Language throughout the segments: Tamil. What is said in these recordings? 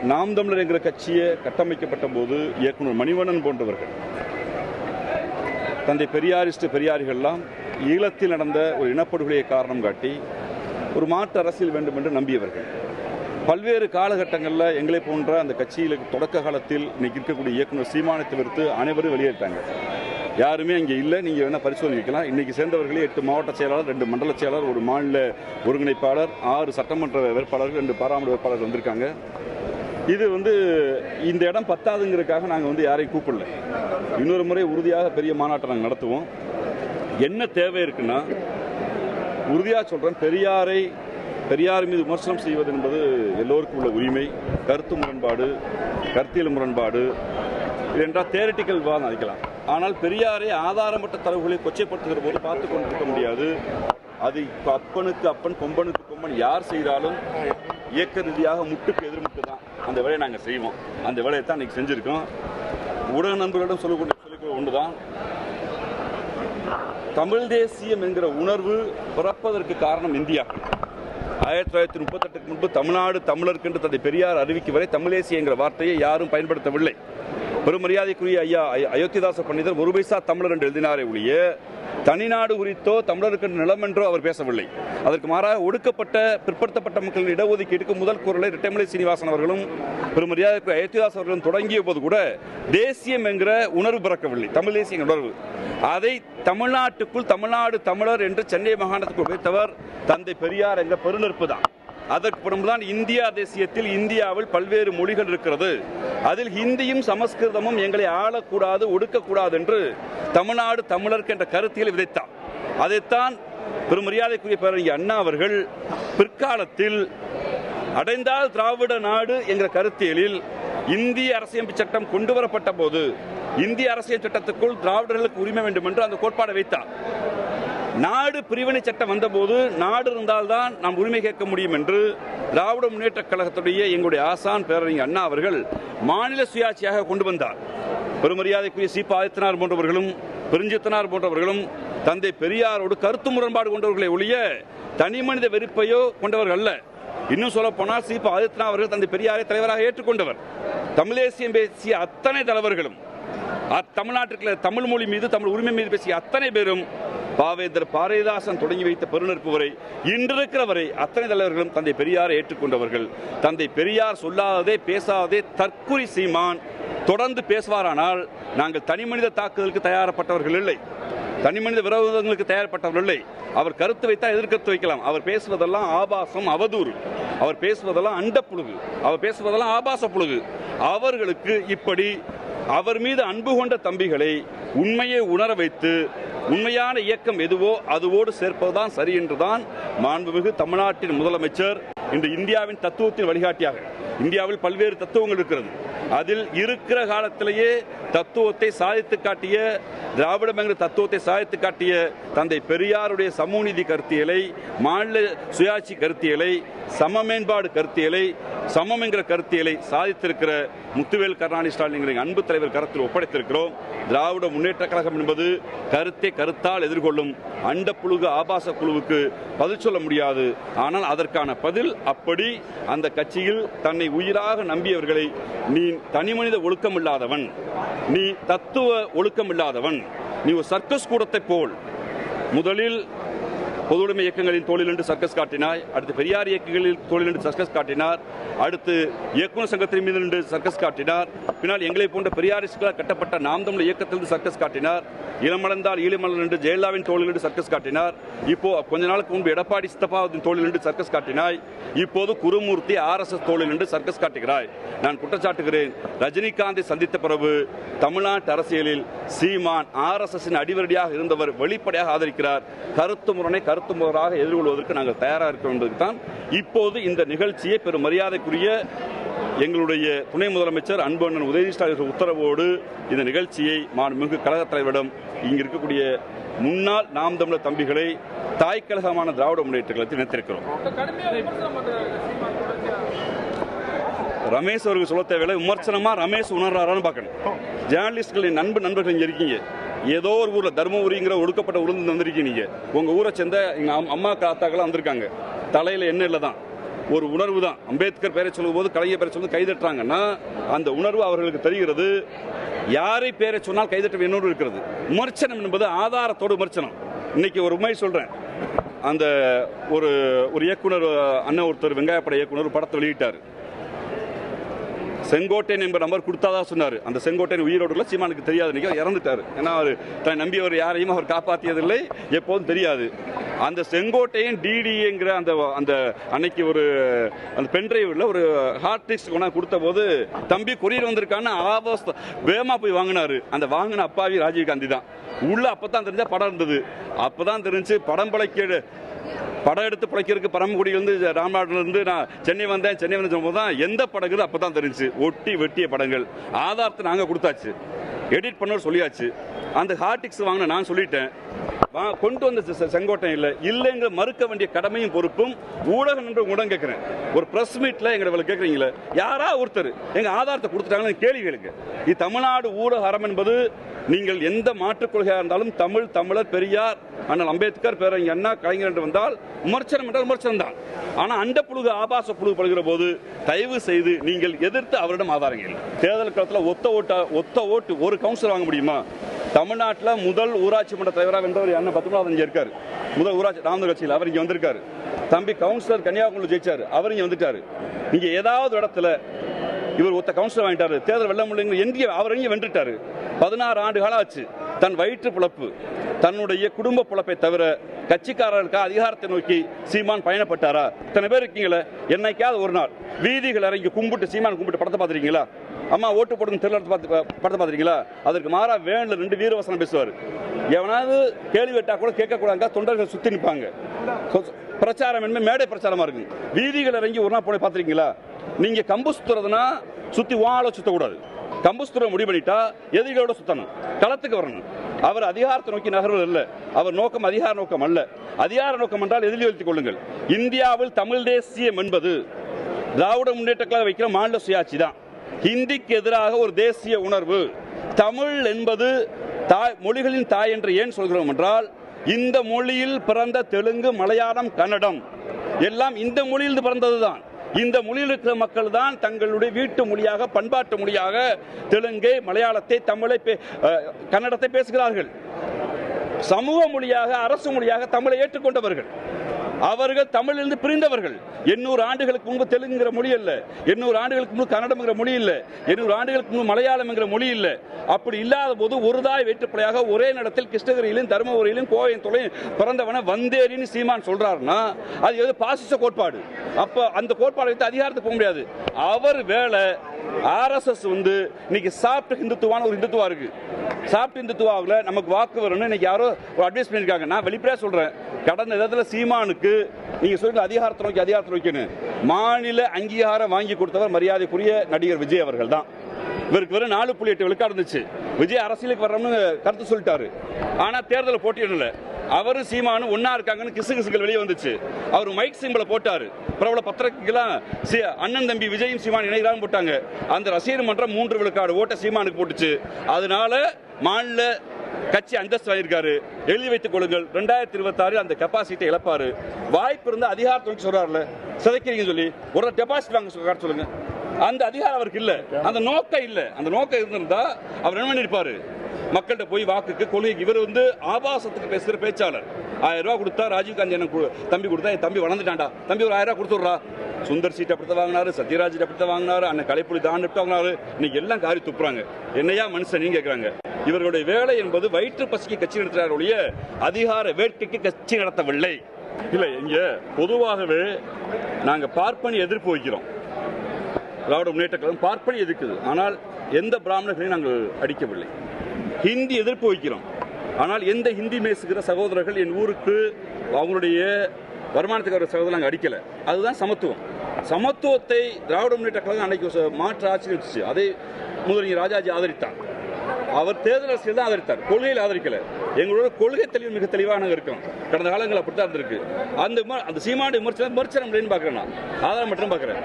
நாம் தமிழர் என்கிற கட்சியை கட்டமைக்கப்பட்ட போது இயக்குனர் மணிவண்ணன் போன்றவர்கள், தந்தை பெரியாரிகள்லாம் ஈழத்தில் நடந்த ஒரு இனப்படுகொலையை காரணம் காட்டி ஒரு மாற்று அரசியல் வேண்டும் என்று நம்பியவர்கள். பல்வேறு காலகட்டங்களில் எங்களை போன்ற அந்த கட்சியில் தொடக்க காலத்தில் இன்னைக்கு இருக்கக்கூடிய இயக்குனர் சீமானை தவிர்த்து அனைவரும் வெளியேற்றாங்க. யாருமே அங்கே இல்லை. நீங்கள் வேணால் பரிசோதிக்கலாம். இன்றைக்கி சேர்ந்தவர்களே 8 மாவட்ட செயலாளர், 2 மண்டல செயலாளர், 1 மாநில ஒருங்கிணைப்பாளர், 6 சட்டமன்ற வேட்பாளர்கள், 2 பாராளுமன்ற வேட்பாளர்கள் வந்திருக்காங்க. இது இந்த இடம் பத்தாதுங்கிறதுக்காக நாங்கள் யாரையும் கூப்பிடல. இன்னொரு முறை உறுதியாக பெரிய மாநாட்டை நாங்கள் நடத்துவோம். என்ன தேவை இருக்குன்னா, உறுதியாக சொல்கிறேன், பெரியார் மீது விமர்சனம் செய்வது என்பது எல்லோருக்கும் உள்ள உரிமை. கருத்து முரண்பாடு, கருத்தியல் முரண்பாடு என்றால் தியரிட்டிக்கல் விவாதம் அளிக்கலாம். ஆனால் பெரியாரை ஆதாரமற்ற தரவுகளை கொச்சைப்படுத்துகிற போது பார்த்து கொண்டிருக்க முடியாது. அது அப்பனுக்கு அப்பன், கொம்பனுக்கு கொம்பன் யார் செய்தாலும் இயக்க ரீதியாக முட்டுக்கு எதிர்முட்டு தான் அந்த வேலையை நாங்கள் செய்வோம். அந்த வேலையை தான் இன்னைக்கு செஞ்சுருக்கோம். ஊடக நண்பர்களிடம் சொல்லிக்கொள்ள ஒன்றுதான், தமிழ் தேசியம் என்கிற உணர்வு பிறப்பதற்கு காரணம் இந்தியா. 1938 முன்பு தமிழ்நாடு தமிழருக்கு என்று தந்தை பெரியார் அறிவிக்கும் வரை தமிழ் தேசிய என்கிற வார்த்தையை யாரும் பயன்படுத்தவில்லை. பெருமரியாதைக்குரிய ஐயா அயோத்திதாச பண்டிதர் ஒரு பைசா தமிழர் என்று எழுதினாரே ஒழிய தனிநாடு குறித்தோ தமிழருக்கு நிலம் என்றோ அவர் பேசவில்லை. அதற்கு மாறாக ஒடுக்கப்பட்ட பிற்படுத்தப்பட்ட மக்களின் இடஒதுக்கீட்டுக்கு முதல் குரலை இரட்டைமலை சீனிவாசன் அவர்களும் பெருமரியாதைக்குரிய அயோத்திதாஸ் அவர்களும் தொடங்கிய போது கூட தேசியம் என்கிற உணர்வு பிறக்கவில்லை, தமிழ் தேசிய உணர்வு. அதை தமிழ்நாட்டுக்குள் தமிழ்நாடு தமிழர் என்று சென்னை மாகாணத்துக்குள் வைத்தவர் தந்தை பெரியார் என்ற பெருநெருப்பு தான். அதற்கு பிறகுதான் இந்தியா தேசியத்தில் இந்தியாவில் பல்வேறு மொழிகள் இருக்கிறது, அதில் ஹிந்தியும் சமஸ்கிருதமும் எங்களை ஆளக்கூடாது, ஒடுக்கக்கூடாது என்று தமிழ்நாடு தமிழருக்கு என்ற கருத்தியல் விதைத்தார். அதைத்தான் பெருமரியாதைக்குரிய பேரறிஞர் அண்ணா அவர்கள் பிற்காலத்தில் அடைந்தால் திராவிட நாடு என்கிற கருத்தியலில் இந்திய அரசியலமைப்பு சட்டம் கொண்டு வரப்பட்ட போது இந்திய அரசியல் சட்டத்துக்குள் திராவிடர்களுக்கு உரிமை வேண்டும் என்று அந்த கோட்பாடை வைத்தார். நாடு பிரிவினை சட்டம் வந்தபோது நாடு இருந்தால்தான் நாம் உரிமை கேட்க முடியும் என்று திராவிட முன்னேற்ற கழகத்துடைய எங்களுடைய ஆசான் பேரறிஞர் அண்ணா அவர்கள் மாநில சுயாட்சியாக கொண்டு வந்தார். பெருமரியாதைக்குரிய சி. ஆதித்தனார் போன்றவர்களும் பெருஞ்சித்தனார் போன்றவர்களும் தந்தை பெரியாரோடு கருத்து முரண்பாடு கொண்டவர்களை ஒழிய தனி மனித வெறுப்பையோ கொண்டவர்கள் அல்ல. இன்னும் சொல்ல போனால் சி. ஆதித்தனார் அவர்கள் தந்தை பெரியாரை தலைவராக ஏற்றுக்கொண்டவர். தமிழ் தேசியம் பேசிய அத்தனை தலைவர்களும், தமிழ்நாட்டில் தமிழ் மொழி மீது, தமிழ் உரிமை மீது பேசிய அத்தனை பேரும், பாவேந்தர் பாரதிதாசன் தொடங்கி வைத்த பெருநெருப்பு வரை இன்றிருக்கிற வரை அத்தனை தலைவர்களும் தந்தை பெரியாரை ஏற்றுக்கொண்டவர்கள். தந்தை பெரியார் சொல்லாததே பேசாதே தற்குறி சீமான் தொடர்ந்து பேசுவாரானால் நாங்கள் தனி மனித தாக்குதலுக்கு தயாரப்பட்டவர்கள் இல்லை, தனி மனித விரோதங்களுக்கு தயார்பட்டவர்கள் இல்லை. அவர் கருத்து வைத்தால் எதிர்கருத்து வைக்கலாம். அவர் பேசுவதெல்லாம் ஆபாசம், அவதூறு. அவர் பேசுவதெல்லாம் அண்ட புழுகு, அவர் பேசுவதெல்லாம் ஆபாச புழுகு. அவர்களுக்கு இப்படி அவர் மீது அன்பு கொண்ட தம்பிகளை உண்மையை உணர வைத்து உண்மையான இயக்கம் எதுவோ அதுவோடு சேர்ப்பதுதான் சரி என்றுதான் மாண்புமிகு தமிழ்நாட்டின் முதலமைச்சர் இன்று இந்தியாவின் தத்துவத்தின் வழிகாட்டியாக, இந்தியாவில் பல்வேறு தத்துவங்கள் இருக்கிறது, அதில் இருக்கிற காலத்திலேயே தத்துவத்தை சாதித்து காட்டிய, திராவிடம் என்கிற தத்துவத்தை சாதித்து காட்டிய தந்தை பெரியாருடைய சமூக நீதி கருத்தியலை, மாநில சுயாட்சி கருத்தியலை, சம மேம்பாடு கருத்தியலை, சமம் என்கிற கருத்தியலை சாதித்திருக்கிற முத்துவேல் கருணாநிதி ஸ்டாலின் அன்பு தலைவர் கருத்தில் ஒப்படைத்திருக்கிறோம். திராவிட முன்னேற்ற கழகம் என்பது கருத்தை கருத்தால் எதிர்கொள்ளும் அண்ட புழுகு, ஆபாச குழுவுக்கு பதில் சொல்ல முடியாது. ஆனால் அதற்கான பதில் அப்படி அந்த கட்சியில் தன்னை உயிராக நம்பியவர்களை, நீ தனி மனித ஒழுக்கம் இல்லாதவன், நீ தத்துவ ஒழுக்கம் இல்லாதவன், நீ ஒரு சர்க்கஸ் கூடத்தை போல் முதலில் பொதுவுடைமை இயக்கங்களின் தோளில் என்று சர்க்கஸ் காட்டினாய், அடுத்து பெரியார் இயக்கங்களில் தோளில் என்று சர்க்கஸ் காட்டினார், அடுத்து இயக்குநர் சங்கத்தின் மீது நின்று சர்க்கஸ் காட்டினார், பின்னால் எங்களை போன்ற பெரியாரிஸ்டால் கட்டப்பட்ட நாம் தமிழ் இயக்கத்திலிருந்து சர்க்கஸ் காட்டினார், இளமலர்ந்தால் ஈழமலர் என்று ஜெயலலிதாவின் தோளில் என்று சர்க்கஸ் காட்டினார், இப்போ கொஞ்ச நாளுக்கு முன்பு எடப்பாடி சித்தப்பாவின் தோளில் என்று சர்க்கஸ் காட்டினாய், இப்போது குருமூர்த்தி RSS தோளில் என்று சர்க்கஸ் காட்டுகிறாய். நான் குற்றச்சாட்டுகிறேன், ரஜினிகாந்தை சந்தித்த பிறகு தமிழ்நாட்டு அரசியலில் சீமான் RSSின் அடிவரடியாக இருந்தவர் வெளிப்படையாக ஆதரிக்கிறார். கருத்து முரணை கருத்து முறையாக எதிர்கொள்வதற்கு நாங்கள் தயாராக இருக்கோம் என்பதுதான் இப்போது இந்த நிகழ்ச்சியை பெரும் மரியாதைக்குரிய எங்களுடைய துணை முதலமைச்சர் அன்பண்ணன் உதயநிதி ஸ்டாலின் உத்தரவோடு இந்த நிகழ்ச்சியை மாண்புமிகு கழக தலைவரிடம் இங்கு இருக்கக்கூடிய முன்னாள் நாம் தமிழர் தம்பிகளை தாய் கழகமான திராவிட முன்னேற்ற கழகத்தில் இணைத்திருக்கிறோம். ரமேஷ் அவர்கள் சொல்ல தேவையில்லை, விமர்சனமா ரமேஷ் உணர்றாரான்னு பார்க்கணும். ஜேர்னலிஸ்ட்களின் நண்பர்கள் இங்க இருக்கீங்க, ஏதோ ஒரு ஊர்ல தர்மபுரிங்கிற ஒடுக்கப்பட்ட ஊர்ல வந்திருக்கீங்க, உங்க ஊரை சேர்ந்த எங்க அம்மா காத்தாக்கெல்லாம் வந்திருக்காங்க, தலையில என்ன இல்லதான் ஒரு உணர்வு தான். அம்பேத்கர் பெயரை சொல்லும் போது, கலைஞர் பெயரை சொல்லும் கைதட்டுறாங்கன்னா அந்த உணர்வு அவர்களுக்கு தெரிகிறது. யாரை பெயரை சொன்னால் கைதட்ட இன்னொரு இருக்கிறது. விமர்சனம் என்பது ஆதாரத்தோடு விமர்சனம். இன்னைக்கு ஒரு உண்மை சொல்றேன். அந்த ஒரு இயக்குனர் அண்ணன் ஒருத்தர், வெங்காயப்பட இயக்குனர் படத்தை வெளியிட்டார். செங்கோட்டையன் என்ப நம்பர் கொடுத்தாதா சொன்னார். அந்த செங்கோட்டையன் உயிரோடு சீமானுக்கு தெரியாது, நினைக்க இறந்துட்டார். ஏன்னா அவர் தன்னை நம்பியவர் யாரையும் அவர் காப்பாற்றியதில்லை, எப்போதும் தெரியாது. அந்த செங்கோட்டையன் டிடிங்கிற அந்த அன்னைக்கு ஒரு அந்த பென்ட்ரைவில் ஒரு ஹார்ட் டிஸ்க் கொடுத்த போது தம்பி கொரியர் வந்திருக்கான்னு வேகமா போய் வாங்கினாரு. அந்த வாங்கின அப்பாவி ராஜீவ் காந்தி தான். உள்ள அப்பதான் தெரிஞ்சா படம் இருந்தது. அப்பதான் தெரிஞ்சு படம் எடுத்து பிழைக்கிறதுக்கு பரமக்குடியிலிருந்து ராம்நாட்டிலிருந்து நான் சென்னை வந்தேன் சொல்லும்போது தான் எந்த படங்குது அப்பதான் தெரிஞ்சு. ஒட்டி வெட்டிய படங்கள் ஆதாரத்தை நாங்க கொடுத்தாச்சு, எடிட் பண்ண சொல்லியாச்சு. அந்த ஹார்டிக்ஸ் வாங்கின நான் சொல்லிட்டேன், கொண்டு வந்த செங்கோட்டையன் இல்லைங்க மறுக்க வேண்டிய கடமையும் பொறுப்பும் ஊடகம் என்று உடன் கேட்கிறேன். ஒரு பிரஸ் மீட்ல எங்களை கேட்கறீங்களே, யாரா ஒருத்தர் எங்க ஆதாரத்தை கொடுத்துட்டாங்கன்னு கேள்வி கேளுங்க. இது தமிழ்நாடு ஊடக அறம் என்பது நீங்கள் எந்த மாற்றுக் கொள்கையா இருந்தாலும் தமிழர், பெரியார், அண்ணல் அம்பேத்கர், பேரறிஞர் அண்ணா, கலைஞர் என்று வந்தால் விமர்சனம் என்றால் விமர்சனம் தான். ஆனா அண்ட புழுகு ஆபாச புழுகு படுகிற போது தயவு செய்து நீங்கள் எதிர்த்து அவரிடம் ஆதாரங்கள். தேர்தல் காலத்தில் ஒத்த ஓட்டு ஒரு கவுன்சிலர் வாங்க முடியுமா? தமிழ்நாட்டில் முதல் ஊராட்சி மன்ற தலைவராக வென்றவர் அண்ணன் பத்மநாதன் இருக்காரு. முதல் ஊராட்சி ராமநாத கட்சியில் அவர் இங்க வந்திருக்காரு. தம்பி கவுன்சிலர் கன்னியாகுமரி ஜெயிச்சாரு, அவர் இங்க வந்துட்டாரு. நீங்க ஏதாவது இடத்துல இவர் ஒத்த கவுன்சிலர் வாங்கிட்டாரு, தேர்தல் வெல்ல முடியல, அவர் இங்கே வென்றுட்டாரு. 16 ஆண்டு காலம் ஆச்சு. தன் வயிற்று பிழப்பு, தன்னுடைய குடும்ப பிழப்பை தவிர கட்சிக்காரர்களுக்கு அதிகாரத்தை நோக்கி சீமான் பயணப்பட்டாரா? இத்தனை பேர் இருக்கீங்களே, என்னைக்காவது ஒரு நாள் வீதிகள் இறங்கி கும்பிட்டு சீமான் கும்பிட்டு படத்தை பார்த்துருக்கீங்களா? அம்மா ஓட்டு போடுங்க தெருவில் படத்தை பார்த்துருக்கீங்களா? அதற்கு மாறா வேன்ல 2 வீரவசனம் பேசுவார். எவனாவது கேள்வி கேட்டா கூட கேட்கக்கூடாது, தொண்டர்கள் சுத்தி நிற்பாங்க. பிரச்சாரம் என்ன மேடை பிரச்சாரமா இருக்கு. வீதிகள் இறங்கி ஒரு நாள் போய் பார்த்துருக்கீங்களா? நீங்க கம்பு சுத்துறதுன்னா சுத்தி வாழ சுத்தக்கூடாது. கம்பு சுத்துற முடிவு பண்ணிட்டா எதிரிகளோட சுத்தணும், களத்துக்கு வரணும். அவர் அதிகாரத்தை நோக்கி நகர்வது இல்லை. அவர் நோக்கம் அதிகார நோக்கம் அல்ல. அதிகார நோக்கம் என்றால் எதிரி வைத்துக் கொள்ளுங்கள். இந்தியாவில் தமிழ் தேசியம் என்பது திராவிட முன்னேற்ற கழகம் வைக்கிற மாநில சுயாட்சி தான். ஹிந்திக்கு எதிராக ஒரு தேசிய உணர்வு. தமிழ் என்பது மொழிகளின் தாய் என்று ஏன் சொல்கிறோம் என்றால், இந்த மொழியில் பிறந்த தெலுங்கு, மலையாளம், கன்னடம் எல்லாம் இந்த மொழியில் பிறந்ததுதான். இந்த மொழியில் இருக்கிற மக்கள் தான் தங்களுடைய வீட்டு மொழியாக, பண்பாட்டு மொழியாக தெலுங்கை, மலையாளத்தை, தமிழை, கன்னடத்தை பேசுகிறார்கள். சமூக மொழியாக, அரசு மொழியாக தமிழை ஏற்றுக்கொண்டவர்கள். அவர்கள் தமிழிலிருந்து பிரிந்தவர்கள். 800 ஆண்டுகளுக்கு முன்பு தெலுங்குங்கிற மொழி இல்ல, 800 ஆண்டுகளுக்கு முன்பு கன்னடம்ங்கிற மொழி இல்ல, 800 ஆண்டுகளுக்கு முன்பு மலையாளம்ங்கிற மொழி இல்ல. அப்படி இல்லாத போது ஒரு தாய் வேற்றுப்படையாக ஒரே நேரத்தில் கிருஷ்ணகிரியிலும் தருமபுரியிலும் கோயம்புத்தூரிலும் பிறந்தவன வந்தேரின்னு சீமான் சொல்றாருன்னா அது எது பாசிச கோட்பாடு. அப்ப அந்த கோட்பாடு வைத்து அதிகாரத்துக்கு போக முடியாது. அவர் வேலை RSS இன்னைக்கு சாப்பிட்டு ஹிந்துத்துவான ஒரு ஹிந்துத்துவா இருக்கு. சாப்பிட்டு ஹிந்துத்துவாவில் நமக்கு வாக்கு வரணும்னு இன்னைக்கு யாரோ ஒரு அட்வைஸ் பண்ணியிருக்காங்க. நான் வெளிப்படையா சொல்றேன், கடந்த இடத்துல சீமானுக்கு நீங்க சொல்ற அதிகாரத்தை நோக்கி மாநில அங்கீகாரம் வாங்கி கொடுத்தவர் மரியாதைக்குரிய நடிகர் விஜய் அவர்கள் தான். இவருக்கு வெறும் 4.8 விழுக்காடு இருந்துச்சு. விஜய் அரசியலுக்கு வரணும்னு கருத்து சொல்லிட்டாரு. ஆனா தேர்தலில் போட்டியிடல. அவரு சீமானு ஒன்னா இருக்காங்கன்னு கிசுகிசுகள் வெளியே வந்துச்சு. அவர் மைக் சிம்பிளை போட்டாரு. பிரபல பத்திரிகைலாம் அண்ணன் தம்பி விஜயும் சீமான் இணைகிறான்னு போட்டாங்க. அந்த ரசிகர் மன்றம் 3 விழுக்காடு ஓட்ட சீமானுக்கு போட்டுச்சு. அதனால மாநில கட்சி அந்தஸ்து வாங்கியிருக்காரு. எழுதி வைத்துக் கொள்ளுங்கள், 2026 அந்த கெப்பாசிட்டி இழப்பாரு. வாய்ப்பு இருந்தா அதிகாரத்தை சொல்றாருல, சிதைக்கிறீங்க சொல்லி ஒரு டெபாசிட் வாங்க சொல்லுங்க. அந்த அதிகாரம் அவருக்கு இல்ல, அந்த நோக்கம் இல்ல. அந்த நோக்கம் இருந்திருந்தா அவர் என்ன பண்ணிருப்பாரு? மக்கள்கிட்ட போய் வாக்குக்கு, கொள்கைக்கு. இவர் ஆபாசத்துக்கு பேசுகிற பேச்சாளர். 1000 ரூபாய் கொடுத்தா ராஜீவ் காந்தி எனக்கு தம்பி கொடுத்தா, என் தம்பி வளர்ந்துட்டான்டா, தம்பி ஒரு 1000 ரூபாய் கொடுத்துட்றா. சுந்தர் சீட் அப்படித்தான் வாங்கினாரு, சத்யராஜ் அப்படித்தான் வாங்கினாரு, அண்ணன் கலைப்புலி தான் வாங்கினாரு. இன்னைக்கு எல்லாம் காரி துப்புறாங்க. என்னையா மனுஷன் நீங்க கேட்கறாங்க. இவர்களுடைய வேலை என்பது வயிற்று பசிக்கு கட்சி நடத்துறாரு ஒழிய அதிகார வேட்கைக்கு கட்சி நடத்தவில்லை. இல்ல, இங்க பொதுவாகவே நாங்க பார்ப்பனி எதிர்ப்பு வைக்கிறோம். திராவிட முன்னேற்ற கழகம் பார்ப்பனி எதிர்க்குது. ஆனால் எந்த பிராமணர்களையும் நாங்கள் அடிக்கவில்லை. ஹிந்தி எதிர்ப்பு வைக்கிறோம். ஆனால் எந்த ஹிந்தி பேசுகிற சகோதரர்கள் என் ஊருக்கு அவங்களுடைய வருமானத்துக்கு வர சகோதரர்கள் நாங்கள் அடிக்கல. அதுதான் சமத்துவம். சமத்துவத்தை திராவிட முன்னேற்ற கழகம் அன்னைக்கு மாற்று ஆட்சி வச்சு அதை முதலமைச்சர் ராஜாஜி ஆதரித்தார். அவர் தேர்தல் அரசியல் தான் ஆதரித்தார், கொள்கையில் ஆதரிக்கல. எங்களோட கொள்கை தெளிவு மிக தெளிவாக நாங்கள் இருக்கோம். கடந்த காலங்கள் அப்படித்தான் இருந்திருக்கு. அந்த சீமானுடைய விமர்சனம் பார்க்கிறேன், நான் ஆதாரம் மட்டும் பார்க்கிறேன்.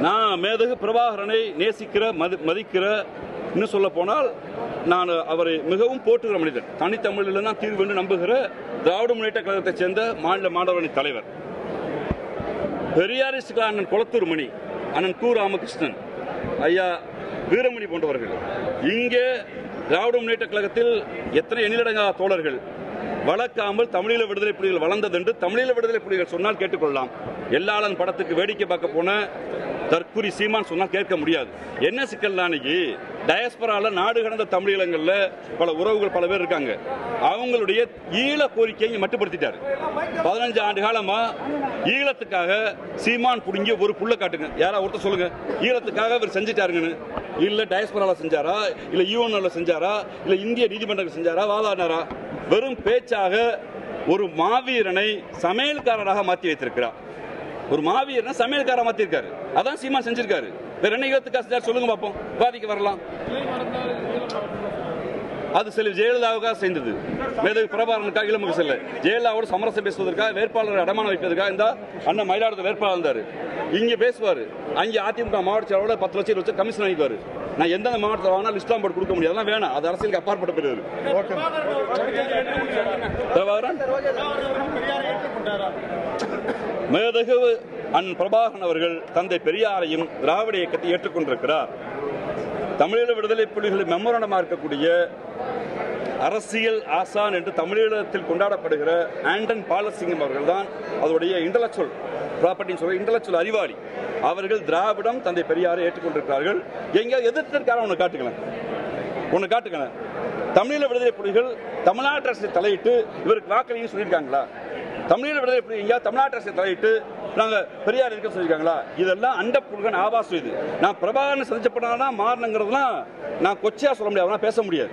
நான் மேதகு பிரபாகரனை நேசிக்கிற, மதிக்கிற, இன்னும் சொல்ல போனால் நான் அவரை மிகவும் போற்றுகிற மனிதர். தனித்தமிழில் தான் தீர்வு என்று நம்புகிற திராவிட முன்னேற்ற கழகத்தைச் சேர்ந்த மாநில மாணவரணி தலைவர். பெரியாரிஸ்ட் அண்ணன் குளத்தூர் மணி, அண்ணன் கு ராமகிருஷ்ணன், ஐயா வீரமணி போன்றவர்கள், இங்கே திராவிட முன்னேற்ற கழகத்தில் எத்தனை எண்ணிலடங்கா தோழர்கள் வளர்க்காமல் தமிழீழ விடுதலை புலிகள் வளர்ந்தது என்று தமிழீழ விடுதலை புலிகள் சொன்னால் கேட்டுக்கொள்ளலாம். எல்லாளன் படத்துக்கு வேடிக்கை பார்க்க போன தற்குறி சீமான் சொன்னால் கேட்க முடியாது. என்ன சிக்கல் அன்னைக்கு டயஸ்பரால நாடு கடந்த தமிழீழங்கள்ல பல உறவுகள் பல பேர் இருக்காங்க. அவங்களுடைய ஈழ கோரிக்கையை மட்டுப்படுத்திட்டாரு. 15 ஆண்டு காலமா ஈழத்துக்காக சீமான் புடுங்கி ஒரு புள்ள காட்டுங்க, யாரா ஒருத்தர் சொல்லுங்க, ஈழத்துக்காக அவர் செஞ்சுட்டாருங்கன்னு. இல்ல டயஸ்பரால செஞ்சாரா, இல்ல யூஎன்ல செஞ்சாரா, இல்ல இந்திய நீதிமன்றத்தில் செஞ்சாரா, வாதாடினாரா? வெறும் பேச்சாக ஒரு மாவீரனை சமையல்காரராக மாற்றி வைத்திருக்கிறார். ஒரு மாவீரனை சமையல்காரராக மாற்றிருக்காரு. அதான் சீமான் செஞ்சிருக்காரு. வேற என்ன ஈழத்துக்காக செஞ்சார் சொல்லுங்க பார்ப்போம், பாதிக்க வரலாம். அது சில ஜெயலலிதாவுக்காக செய்தது. மேதகு பிரபாகரனுக்காக இளமுக செல்ல ஜெயலலிதாவோடு சமரசம் பேசுவதற்காக வேட்பாளர் அடமானம் வைப்பதற்காக இந்த அண்ணன் மயிலாடுதுறை வேட்பாளர் இருந்தாரு. இங்க பேசுவாரு, அங்கே அதிமுக மாவட்ட செயலரோட 10 லட்சம் வச்சு கமிஷன் வாங்கிக்குவாரு. நான் எந்தெந்த மாவட்டத்தில் வாங்கினா லிஸ்ட் போட்டு கொடுக்க முடியாது, அதெல்லாம் வேணாம், அது அரசியலுக்கு அப்பாற்பட்ட பெரியவர். மேதகு அண்ணன் பிரபாகரன் அவர்கள் தந்தை பெரியாரையும் திராவிட இயக்கத்தை ஏற்றுக்கொண்டிருக்கிறார். தமிழீழ விடுதலை புலிகளின் மெமோரண்டமாக இருக்கக்கூடிய அரசியல் ஆசான் என்று தமிழீழத்தில் கொண்டாடப்படுகிற ஆண்டன் பாலசிங்கம் அவர்கள் தான் அதோடைய இன்டலெக்சுவல் ப்ராப்பர்ட்டின்னு சொல்ற இன்டலெக்சுவல் அறிவாளி. அவர்கள் திராவிடம் தந்தை பெரியாரை ஏற்றுக்கொண்டிருக்கிறார்கள். எங்கேயாவது எதிர்த்திருக்காரன் ஒன்று காட்டுங்களேன். தமிழீழ விடுதலை புலிகள் தமிழ்நாட்டு அரசை தலையிட்டு இவருக்கு வாக்களின்னு சொல்லியிருக்காங்களா? தமிழீழ விடுதலை புலி எங்கேயாவது தமிழ்நாட்டு அரசை தலையிட்டு நாங்க பெரியார் இருக்க சொல்லியிருக்காங்களா? இதெல்லாம் அண்ட புல்கன் ஆபாசம். இது நான் பிரபாகரன் சந்திச்சப்படாதான் மாறணுங்கிறதுலாம் நான் கொச்சையா சொல்ல முடியாது, பேச முடியாது.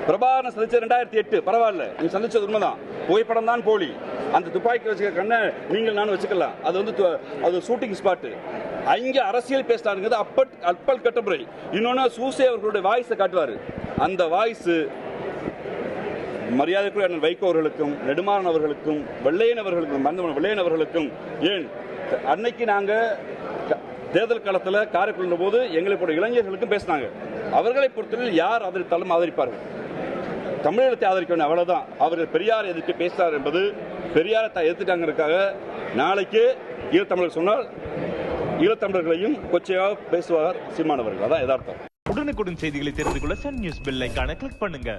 பிரபாகரன் சந்திச்சது 2008, பரவாயில்ல, நீங்க சந்திச்சது உண்மைதான். புகைப்படம் தான் போலி. அந்த துப்பாக்கி வச்சுக்க கண்ணை நீங்கள் நானும் வச்சுக்கலாம். அது ஷூட்டிங் ஸ்பாட். அங்கே அரசியல் பேசினாருங்கிறது அப்பல் கட்டமுறை. இன்னொன்னு சூசே அவர்களுடைய வாய்ஸை காட்டுவாரு. அந்த வாய்ஸ் மரியாதைக்குரிய அண்ணன் வைகோ அவர்களுக்கும், நெடுமாறன் அவர்களுக்கும், வெள்ளையன் அவர்களுக்கும், ஏன் அன்னைக்கு நாங்க தேர்தல் காலத்தில் காரைக்குள்ள போது எங்களை போன்ற இளைஞர்களுக்கும் பேசினாங்க. அவர்களை பொறுத்தவரையில் யார் ஆதரித்தாலும் ஆதரிப்பார்கள். தமிழகத்தை ஆதரிக்க வேண்டும், அவ்வளவுதான். அவர்கள் பெரியார் எதிர்த்து பேசினார் என்பது பெரியாரை எதிர்த்துட்டாங்கிறதுக்காக நாளைக்கு ஈழத்தமிழர் சொன்னால் ஈழத்தமிழர்களையும் கொச்சையாக பேசுவார் சீமானவர்கள். அதான் யதார்த்தம். உடனுக்குடன் செய்திகளை தெரிந்து கொள்ள சன் நியூஸ் பெல் ஐகானை கிளிக் பண்ணுங்க.